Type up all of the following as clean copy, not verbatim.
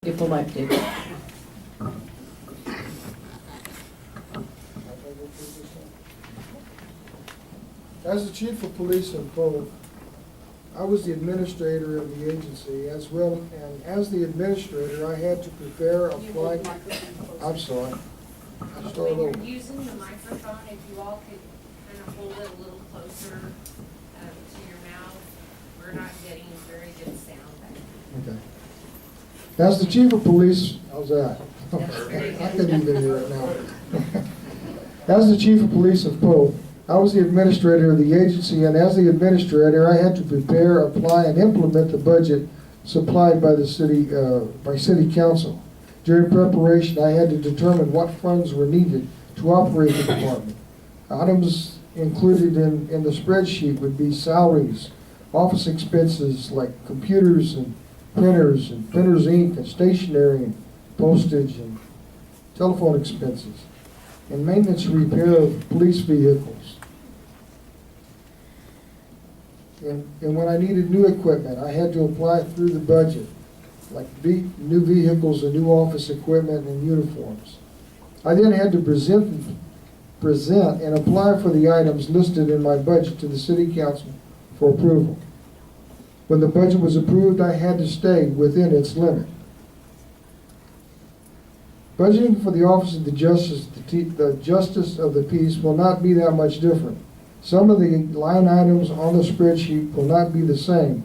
Elected. As the chief of police in Polk, I was the administrator of the agency as well, and as the administrator, I had to prepare, apply. I'm sorry. I started When over. you're using the microphone, if you all could kind of hold it a little closer to your mouth, we're not getting very good sound back. Okay. As the chief of police, how's that? I couldn't even hear it now. As the chief of police of Polk, I was the administrator of the agency, and as the administrator, I had to prepare, apply, and implement the budget supplied by the city, by city council. During preparation, I had to determine what funds were needed to operate the department. Items included in the spreadsheet would be salaries, office expenses like computers and printers ink and stationery and postage and telephone expenses, and maintenance and repair of police vehicles. And when I needed new equipment, I had to apply through the budget, like new vehicles and new office equipment and uniforms. I then had to present and apply for the items listed in my budget to the city council for approval. When the budget was approved, I had to stay within its limit. Budgeting for the Office of the Justice of the Peace will not be that much different. Some of the line items on the spreadsheet will not be the same,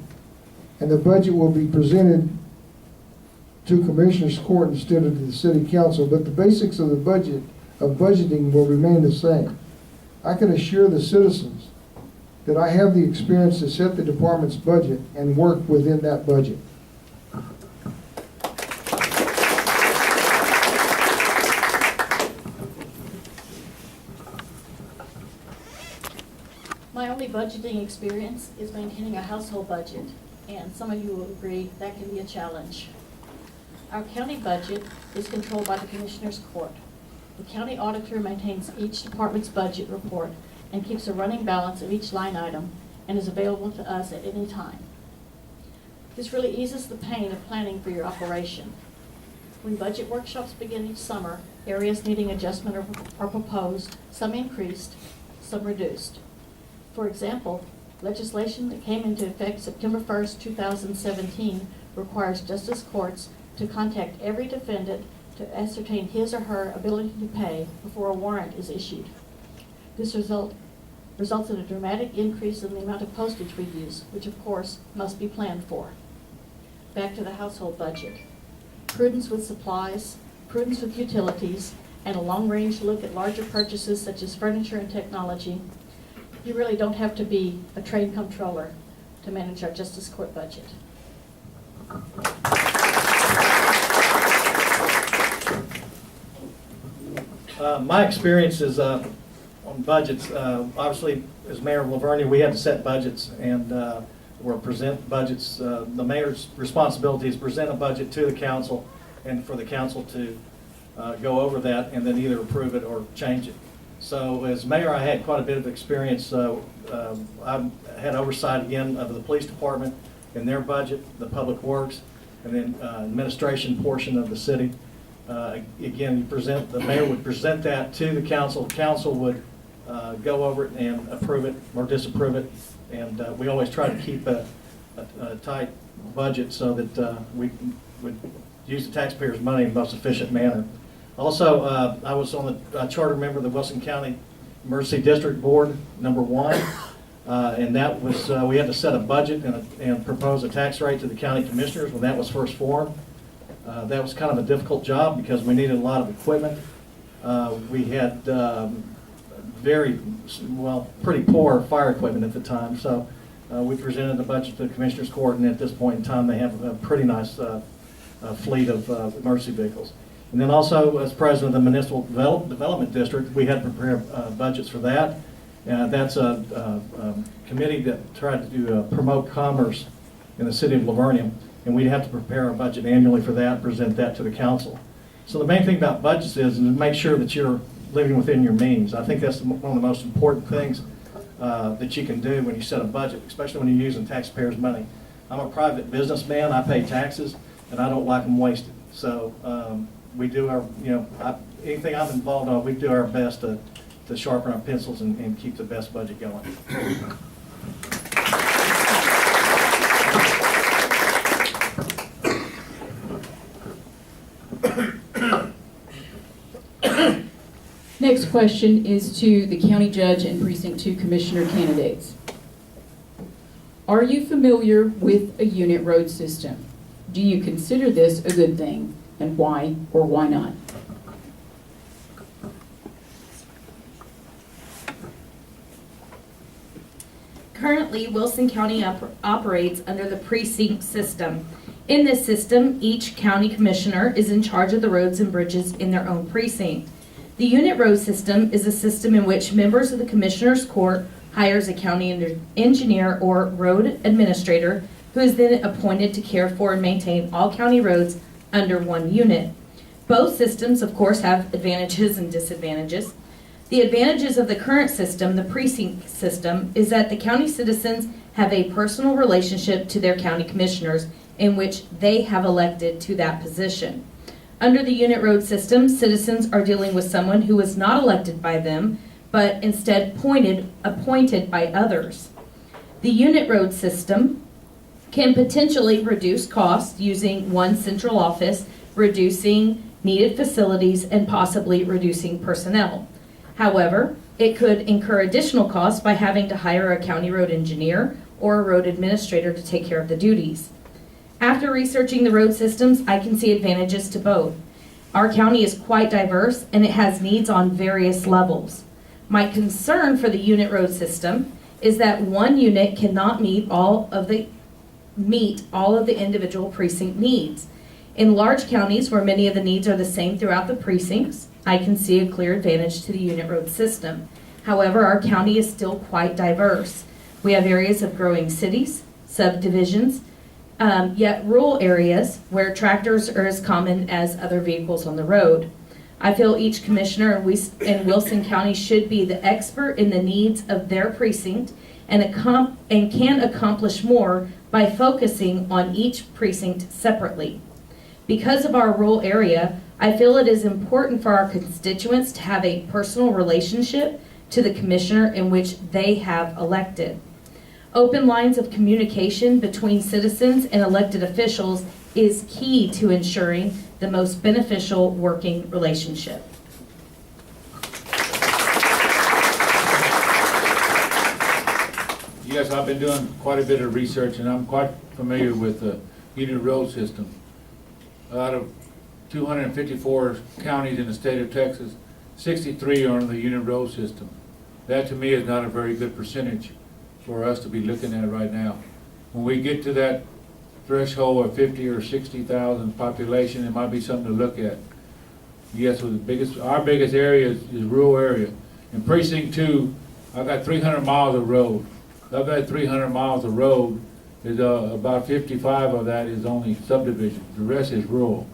and the budget will be presented to Commissioners Court instead of the City Council, but the basics of the budgeting will remain the same. I can assure the citizens that I have the experience to set the department's budget and work within that budget. My only budgeting experience is maintaining a household budget, and some of you will agree that can be a challenge. Our county budget is controlled by the Commissioners Court. The county auditor maintains each department's budget report and keeps a running balance of each line item and is available to us at any time. This really eases the pain of planning for your operation. When budget workshops begin each summer, areas needing adjustment are proposed, some increased, some reduced. For example, legislation that came into effect September 1st, 2017 requires justice courts to contact every defendant to ascertain his or her ability to pay before a warrant is issued. This results in a dramatic increase in the amount of postage we use, which of course must be planned for. Back to the household budget. Prudence with supplies, prudence with utilities, and a long-range look at larger purchases such as furniture and technology. You really don't have to be a trained comptroller to manage our justice court budget. My experience is on budgets. Obviously, as mayor of Lavernia, we had to set budgets and or present budgets. The mayor's responsibility is present a budget to the council, and for the council to go over that and then either approve it or change it. So as mayor, I had quite a bit of experience. I had oversight again of the police department and their budget, the public works, and then administration portion of the city. Again, the mayor would present that to the council. The council would go over it and approve it or disapprove it. And we always try to keep a tight budget so that we would use the taxpayers' money in the most efficient manner. Also, I was on the charter member of the Wilson County Emergency District Board, number 1, and that was, we had to set a budget and propose a tax rate to the county commissioners when that was first formed. That was kind of a difficult job because we needed a lot of equipment. We had pretty poor fire equipment at the time, so we presented the budget to the Commissioners Court, and at this point in time they have a pretty nice fleet of emergency vehicles. And then also, as president of the Municipal Development District, we had to prepare budgets for that. That's a committee that tried to promote commerce in the city of Lavernia, and we'd have to prepare a budget annually for that and present that to the council. So the main thing about budgets is to make sure that you're living within your means. I think that's one of the most important things that you can do when you set a budget, especially when you're using taxpayers' money. I'm a private businessman. I pay taxes, and I don't like them wasted. So we do our, anything I'm involved on, we do our best to sharpen our pencils and keep the best budget going. Next question is to the county judge and precinct 2 commissioner candidates. Are you familiar with a unit road system? Do you consider this a good thing, and why or why not? Currently, Wilson County operates under the precinct system. In this system, each county commissioner is in charge of the roads and bridges in their own precinct. The unit road system is a system in which members of the commissioner's court hires a county engineer or road administrator who is then appointed to care for and maintain all county roads under one unit. Both systems, of course, have advantages and disadvantages. The advantages of the current system, the precinct system, is that the county citizens have a personal relationship to their county commissioners in which they have elected to that position. Under the unit road system, citizens are dealing with someone who was not elected by them, but instead appointed by others. The unit road system can potentially reduce costs using one central office, reducing needed facilities, and possibly reducing personnel. However, it could incur additional costs by having to hire a county road engineer or a road administrator to take care of the duties. After researching the road systems, I can see advantages to both. Our county is quite diverse and it has needs on various levels. My concern for the unit road system is that one unit cannot meet all of the individual precinct needs. In large counties where many of the needs are the same throughout the precincts, I can see a clear advantage to the unit road system. However, our county is still quite diverse. We have areas of growing cities, subdivisions, yet rural areas where tractors are as common as other vehicles on the road. I feel each commissioner in Wilson County should be the expert in the needs of their precinct and can accomplish more by focusing on each precinct separately. Because of our rural area, I feel it is important for our constituents to have a personal relationship to the commissioner in which they have elected. Open lines of communication between citizens and elected officials is key to ensuring the most beneficial working relationship. Yes, I've been doing quite a bit of research and I'm quite familiar with the unit road system. Out of 254 counties in the state of Texas, 63 are on the unit road system. That to me is not a very good percentage for us to be looking at right now. When we get to that threshold of 50 or 60,000 population, it might be something to look at. Yes, our biggest area is rural area. In precinct 2, I've got 300 miles of road. Of that 300 miles of road, is about 55 of that is only subdivision. The rest is rural.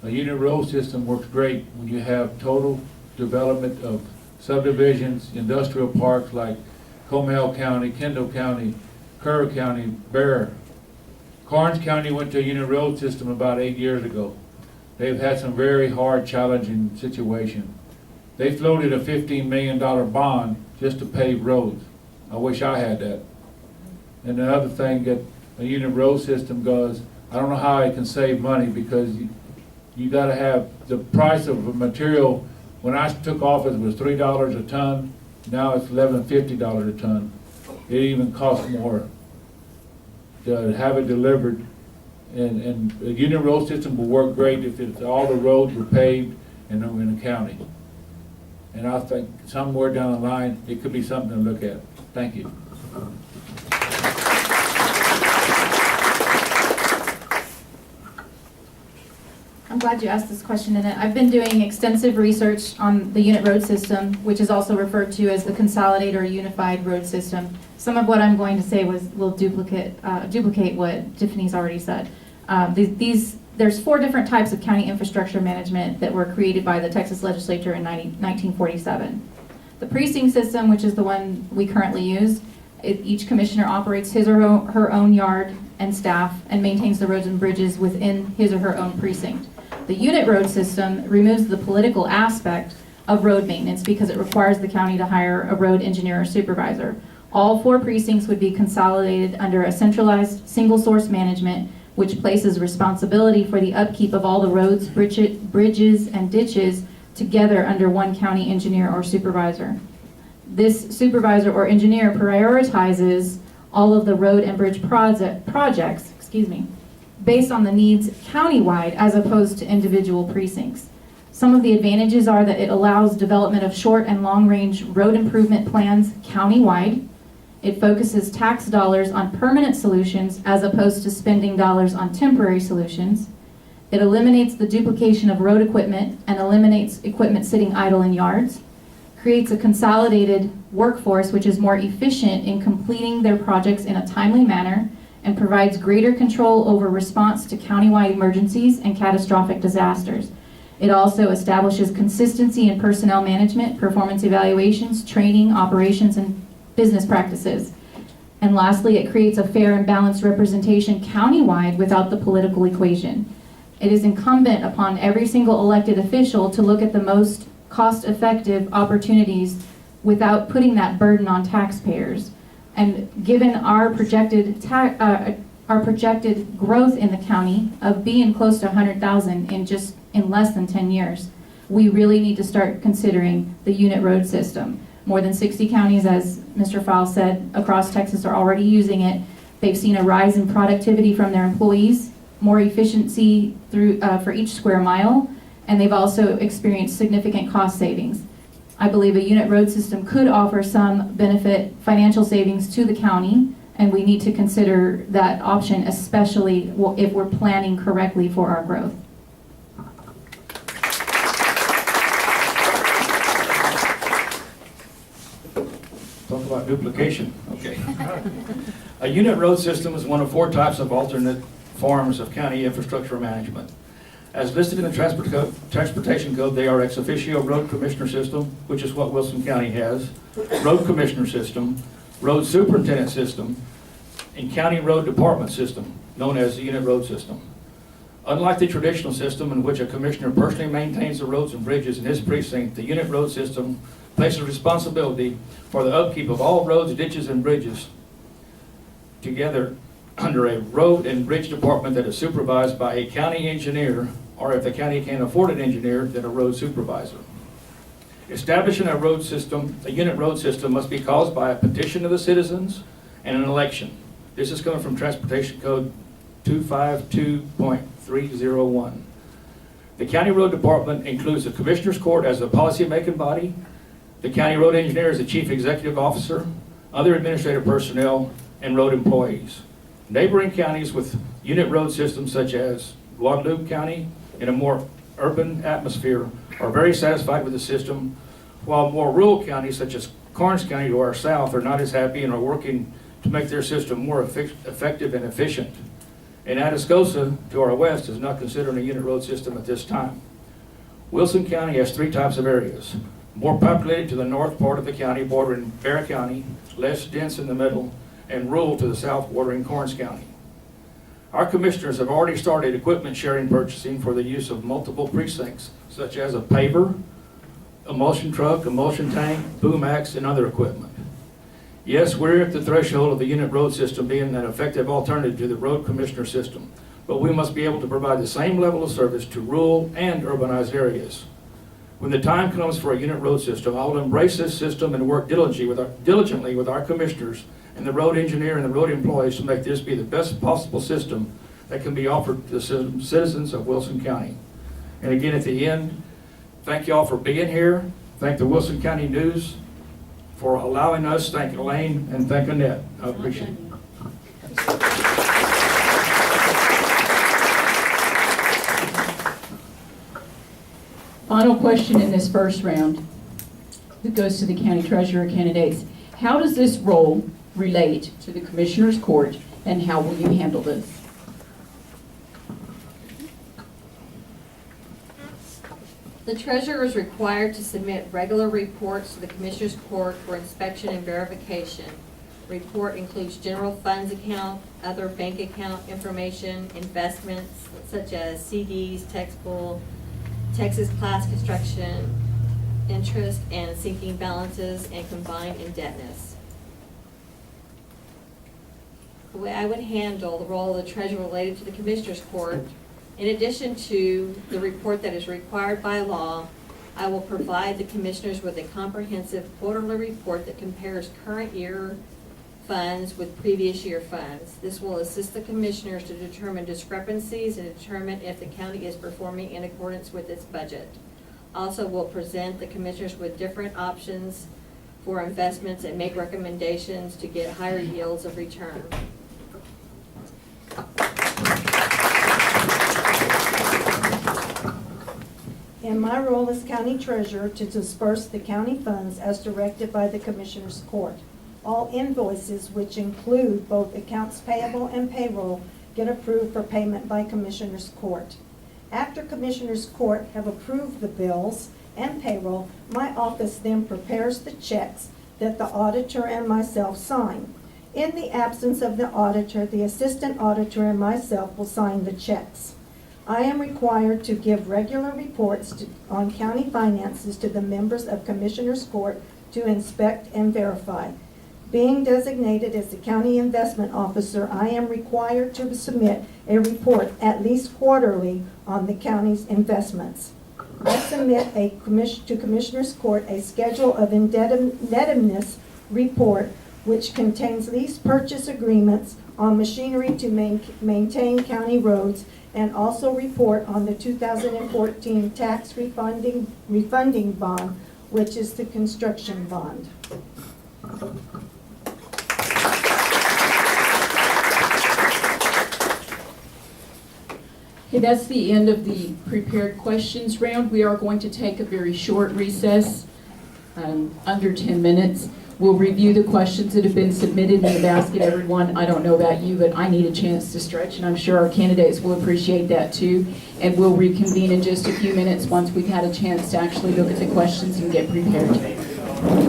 A unit road system works great when you have total development of subdivisions, industrial parks like Comal County, Kendall County, Kerr County, Bear. Karnes County went to a unit road system about 8 years ago. They've had some very hard, challenging situations. They floated a $15 million bond just to pave roads. I wish I had that. And the other thing that a unit road system does, I don't know how it can save money because you got to have the price of a material. When I took office, it was $3 a ton. Now it's $11.50 a ton. It even costs more to have it delivered. And a unit road system will work great if all the roads were paved and they were in the county. And I think somewhere down the line, it could be something to look at. Thank you. I'm glad you asked this question, Annette. I've been doing extensive research on the unit road system, which is also referred to as the consolidated or unified road system. Some of what I'm going to say will duplicate what Tiffany's already said. There's 4 different types of county infrastructure management that were created by the Texas legislature in 1947. The precinct system, which is the one we currently use, each commissioner operates his or her own yard and staff and maintains the roads and bridges within his or her own precinct. The unit road system removes the political aspect of road maintenance because it requires the county to hire a road engineer or supervisor. All 4 precincts would be consolidated under a centralized single source management, which places responsibility for the upkeep of all the roads, bridges, and ditches together under one county engineer or supervisor. This supervisor or engineer prioritizes all of the road and bridge projects, based on the needs countywide as opposed to individual precincts. Some of the advantages are that it allows development of short and long-range road improvement plans countywide. It focuses tax dollars on permanent solutions as opposed to spending dollars on temporary solutions. It eliminates the duplication of road equipment and eliminates equipment sitting idle in yards. Creates a consolidated workforce which is more efficient in completing their projects in a timely manner and provides greater control over response to countywide emergencies and catastrophic disasters. It also establishes consistency in personnel management, performance evaluations, training, operations, and business practices. And lastly, it creates a fair and balanced representation countywide without the political equation. It is incumbent upon every single elected official to look at the most cost-effective opportunities without putting that burden on taxpayers. And given our projected growth in the county of being close to 100,000 in less than 10 years, we really need to start considering the unit road system. More than 60 counties, as Mr. Fowle said, across Texas are already using it. They've seen a rise in productivity from their employees, more efficiency for each square mile, and they've also experienced significant cost savings. I believe a unit road system could offer some benefit financial savings to the county, and we need to consider that option, especially if we're planning correctly for our growth. Talk about duplication, okay. A unit road system is one of 4 types of alternate forms of county infrastructure management. As listed in the Transportation Code, they are ex officio road commissioner system, which is what Wilson County has, road commissioner system, road superintendent system, and county road department system, known as the unit road system. Unlike the traditional system in which a commissioner personally maintains the roads and bridges in his precinct, the unit road system places responsibility for the upkeep of all roads, ditches, and bridges together under a road and bridge department that is supervised by a county engineer, or if the county can't afford an engineer, then a road supervisor. Establishing a road system, a unit road system, must be caused by a petition of the citizens and an election. This is coming from Transportation Code 252.301. The county road department includes the commissioner's court as the policy-making body, the county road engineer as the chief executive officer, other administrative personnel, and road employees. Neighboring counties with unit road systems such as Guadalupe County in a more urban atmosphere are very satisfied with the system, while more rural counties such as Karnes County to our south are not as happy and are working to make their system more effective and efficient. And Atascosa to our west is not considering a unit road system at this time. Wilson County has 3 types of areas: more populated to the north part of the county bordering Bear County, less dense in the middle, and rural to the south bordering Karnes County. Our commissioners have already started equipment sharing purchasing for the use of multiple precincts, such as a paver, emulsion truck, emulsion tank, boom axe, and other equipment. Yes, we're at the threshold of the unit road system being an effective alternative to the road commissioner system, but we must be able to provide the same level of service to rural and urbanized areas. When the time comes for a unit road system, I will embrace this system and work diligently with our commissioners and the road engineer and the road employees to make this be the best possible system that can be offered to the citizens of Wilson County. And again, at the end, thank you all for being here. Thank the Wilson County News for allowing us. Thank Elaine and thank Annette. I appreciate it. Final question in this first round that goes to the county treasurer candidates. How does this role relate to the commissioner's court, and how will you handle this? The treasurer is required to submit regular reports to the Commissioners Court for inspection and verification. Report includes general funds account, other bank account information, investments such as CDs, taxable, Texas class construction, interest and sinking balances, and combined indebtedness. The way I would handle the role of the treasurer related to the Commissioners Court, in addition to the report that is required by law, I will provide the Commissioners with a comprehensive quarterly report that compares current year funds with previous year funds. This will assist the Commissioners to determine discrepancies and determine if the county is performing in accordance with its budget. Also will present the Commissioners with different options for investments and make recommendations to get higher yields of return. In my role as county treasurer to disperse the county funds as directed by the Commissioners Court. All invoices, which include both accounts payable and payroll, get approved for payment by Commissioners Court. After Commissioners Court have approved the bills and payroll, my office then prepares the checks that the auditor and myself sign. In the absence of the auditor, the assistant auditor and myself will sign the checks. I am required to give regular reports on county finances to the members of Commissioners Court to inspect and verify. Being designated as the county investment officer, I am required to submit a report at least quarterly on the county's investments. I submit to Commissioners Court a schedule of indebtedness report which contains lease purchase agreements on machinery to maintain county roads, and also report on the 2014 tax refunding bond, which is the construction bond. Okay, that's the end of the prepared questions round. We are going to take a very short recess, under 10 minutes. We'll review the questions that have been submitted in the basket. Everyone, I don't know about you, but I need a chance to stretch, and I'm sure our candidates will appreciate that too. And we'll reconvene in just a few minutes once we've had a chance to actually look at the questions and get prepared.